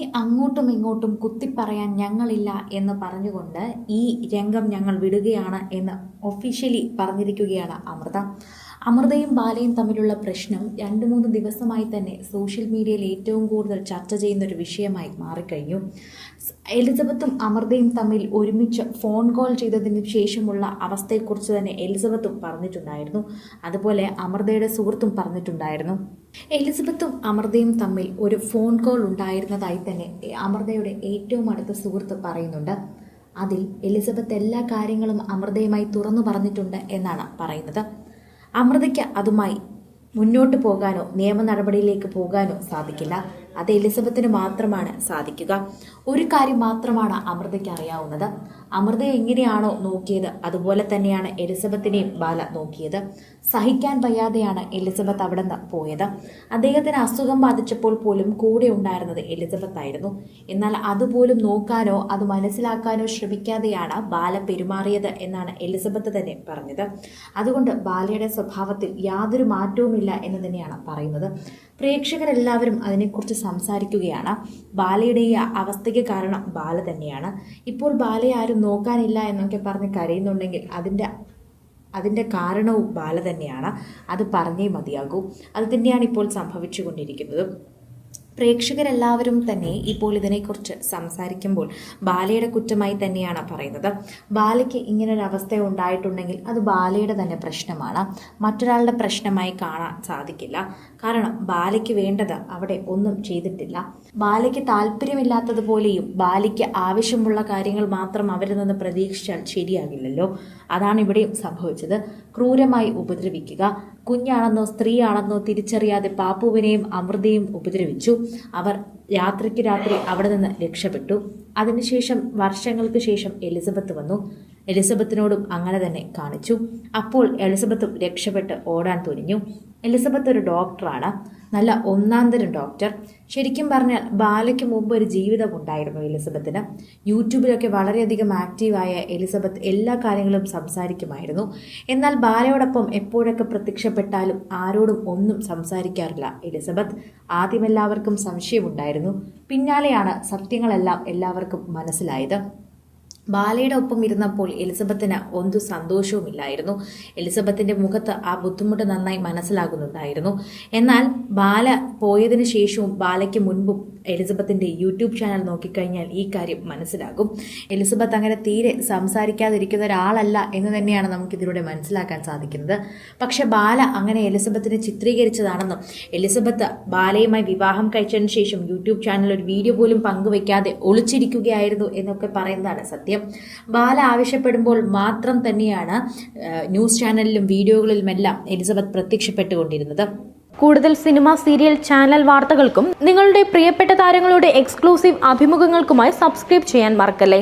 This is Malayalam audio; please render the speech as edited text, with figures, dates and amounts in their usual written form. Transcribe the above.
ഇനി അങ്ങോട്ടും ഇങ്ങോട്ടും കുത്തിപ്പറയാൻ ഞങ്ങളില്ല എന്ന് പറഞ്ഞുകൊണ്ട് ഈ രംഗം ഞങ്ങൾ വിടുകയാണ് എന്ന് ഒഫീഷ്യലി പറഞ്ഞിരിക്കുകയാണ് അമൃത. അമൃതയും ബാലയും തമ്മിലുള്ള പ്രശ്നം 2-3 ദിവസമായി തന്നെ സോഷ്യൽ മീഡിയയിൽ ഏറ്റവും കൂടുതൽ ചർച്ച ചെയ്യുന്ന ഒരു വിഷയമായി മാറിക്കഴിഞ്ഞു. എലിസബത്തും അമൃതയും തമ്മിൽ ഒരുമിച്ച് ഫോൺ കോൾ ചെയ്തതിന് ശേഷമുള്ള അവസ്ഥയെക്കുറിച്ച് തന്നെ എലിസബത്തും പറഞ്ഞിട്ടുണ്ടായിരുന്നു. അതുപോലെ അമൃതയുടെ സുഹൃത്തും പറഞ്ഞിട്ടുണ്ടായിരുന്നു. എലിസബത്തും അമൃതയും തമ്മിൽ ഒരു ഫോൺ കോൾ ഉണ്ടായിരുന്നതായി തന്നെ അമൃതയുടെ ഏറ്റവും അടുത്ത സുഹൃത്ത് പറയുന്നുണ്ട്. അതിൽ എലിസബത്ത് എല്ലാ കാര്യങ്ങളും അമൃതയുമായി തുറന്നു പറഞ്ഞിട്ടുണ്ട് എന്നാണ് പറയുന്നത്. അമൃതയ്ക്ക് അതുമായി മുന്നോട്ട് പോകാനോ നിയമ നടപടിയിലേക്ക് പോകാനോ സാധിക്കില്ല. അത് എലിസബത്തിന് മാത്രമാണ് സാധിക്കുക. ഒരു കാര്യം മാത്രമാണ് അമൃതയ്ക്ക് അറിയാവുന്നത്. അമൃതയെ എങ്ങനെയാണോ നോക്കിയത് അതുപോലെ തന്നെയാണ് എലിസബത്തിനെയും ബാല നോക്കിയത്. സഹിക്കാൻ വയ്യാതെയാണ് എലിസബത്ത് അവിടെ നിന്ന് പോയത്. അദ്ദേഹത്തിന് അസുഖം ബാധിച്ചപ്പോൾ പോലും കൂടെ ഉണ്ടായിരുന്നത് എലിസബത്ത് ആയിരുന്നു. എന്നാൽ അതുപോലും നോക്കാനോ അത് മനസ്സിലാക്കാനോ ശ്രമിക്കാതെയാണ് ബാല പെരുമാറിയത് എന്നാണ് എലിസബത്ത് തന്നെ പറഞ്ഞത്. അതുകൊണ്ട് ബാലയുടെ സ്വഭാവത്തിൽ യാതൊരു മാറ്റവുമില്ല എന്ന് തന്നെയാണ് പറയുന്നത്. പ്രേക്ഷകരെല്ലാവരും അതിനെക്കുറിച്ച് സംസാരിക്കുകയാണ്. ബാലയുടെ ഈ അവസ്ഥയ്ക്ക് കാരണം ബാല തന്നെയാണ്. ഇപ്പോൾ ബാലയെ ആരും നോക്കാനില്ല എന്നൊക്കെ പറഞ്ഞ് കരയുന്നുണ്ടെങ്കിൽ അതിൻ്റെ കാരണവും ബാല തന്നെയാണ്. അത് പറഞ്ഞേ മതിയാകൂ. അത് തന്നെയാണ് ഇപ്പോൾ സംഭവിച്ചുകൊണ്ടിരിക്കുന്നത്. പ്രേക്ഷകരെല്ലാവരും തന്നെ ഇപ്പോൾ ഇതിനെക്കുറിച്ച് സംസാരിക്കുമ്പോൾ ബാലയുടെ കുറ്റമായി തന്നെയാണ് പറയുന്നത്. ബാലയ്ക്ക് ഇങ്ങനൊരു അവസ്ഥ ഉണ്ടായിട്ടുണ്ടെങ്കിൽ അത് ബാലയുടെ തന്നെ പ്രശ്നമാണ്, മറ്റൊരാളുടെ പ്രശ്നമായി കാണാൻ സാധിക്കില്ല. കാരണം ബാലയ്ക്ക് വേണ്ടത് അവിടെ ഒന്നും ചെയ്തിട്ടില്ല. ബാലയ്ക്ക് താല്പര്യമില്ലാത്തതുപോലെയും ബാലയ്ക്ക് ആവശ്യമുള്ള കാര്യങ്ങൾ മാത്രം അവരിൽ നിന്ന് പ്രതീക്ഷിച്ചാൽ ശരിയാകില്ലല്ലോ. അതാണ് ഇവിടെയും സംഭവിച്ചത്. ക്രൂരമായി ഉപദ്രവിക്കുക, കുഞ്ഞാണെന്നോ സ്ത്രീയാണെന്നോ തിരിച്ചറിയാതെ പാപ്പുവിനെയും അമൃതയും ഉപദ്രവിച്ചു. അവർ രാത്രിക്ക് രാത്രി അവിടെ നിന്ന് രക്ഷപ്പെട്ടു. അതിനുശേഷം വർഷങ്ങൾക്ക് ശേഷം എലിസബത്ത് വന്നു. എലിസബത്തിനോടും അങ്ങനെ തന്നെ കാണിച്ചു. അപ്പോൾ എലിസബത്തും രക്ഷപ്പെട്ട് ഓടാൻ തുനിഞ്ഞു. എലിസബത്ത് ഒരു ഡോക്ടറാണ്, നല്ല ഒന്നാന്തരം ഡോക്ടർ. ശരിക്കും പറഞ്ഞാൽ ബാലയ്ക്ക് മുമ്പ് ഒരു ജീവിതം ഉണ്ടായിരുന്നു എലിസബത്തിന്. യൂട്യൂബിലൊക്കെ വളരെയധികം ആക്റ്റീവായ എലിസബത്ത് എല്ലാ കാര്യങ്ങളും സംസാരിക്കുമായിരുന്നു. എന്നാൽ ബാലയോടൊപ്പം എപ്പോഴൊക്കെ പ്രത്യക്ഷപ്പെട്ടാലും ആരോടും ഒന്നും സംസാരിക്കാറില്ല എലിസബത്ത്. ആദ്യം എല്ലാവർക്കും സംശയമുണ്ടായിരുന്നു. പിന്നാലെയാണ് സത്യങ്ങളെല്ലാം എല്ലാവർക്കും മനസ്സിലായത്. ബാലയുടെ ഒപ്പം ഇരുന്നപ്പോൾ എലിസബത്തിന് ഒന്നും സന്തോഷവുമില്ലായിരുന്നു. എലിസബത്തിന്റെ മുഖത്ത് ആ ബുദ്ധിമുട്ട് നന്നായി മനസ്സിലാകുന്നുണ്ടായിരുന്നു. എന്നാൽ ബാല പോയതിനു ശേഷവും ബാലയ്ക്ക് മുൻപും എലിസബത്തിന്റെ യൂട്യൂബ് ചാനൽ നോക്കിക്കഴിഞ്ഞാൽ ഈ കാര്യം മനസ്സിലാകും. എലിസബത്ത് അങ്ങനെ തീരെ സംസാരിക്കാതിരിക്കുന്ന ഒരാളല്ല എന്ന് തന്നെയാണ് നമുക്കിതിലൂടെ മനസ്സിലാക്കാൻ സാധിക്കുന്നത്. പക്ഷെ ബാല അങ്ങനെ എലിസബത്തിനെ ചിത്രീകരിച്ചതാണെന്നും എലിസബത്ത് ബാലയുമായി വിവാഹം കഴിച്ചതിന് ശേഷം യൂട്യൂബ് ചാനൽ ഒരു വീഡിയോ പോലും പങ്കുവയ്ക്കാതെ ഒളിച്ചിരിക്കുകയായിരുന്നു എന്നൊക്കെ പറയുന്നതാണ് സത്യം. ബാല ആവശ്യപ്പെടുമ്പോൾ മാത്രം തന്നെയാണ് ന്യൂസ് ചാനലിലും വീഡിയോകളിലുമെല്ലാം എലിസബത്ത് പ്രത്യക്ഷപ്പെട്ടുകൊണ്ടിരുന്നത്. കൂടുതൽ സിനിമ, സീരിയൽ, ചാനൽ വാർത്തകൾക്കും നിങ്ങളുടെ പ്രിയപ്പെട്ട താരങ്ങളുടെ എക്സ്ക്ലൂസീവ് അഭിമുഖങ്ങൾക്കുമായി സബ്സ്ക്രൈബ് ചെയ്യാൻ മറക്കല്ലേ.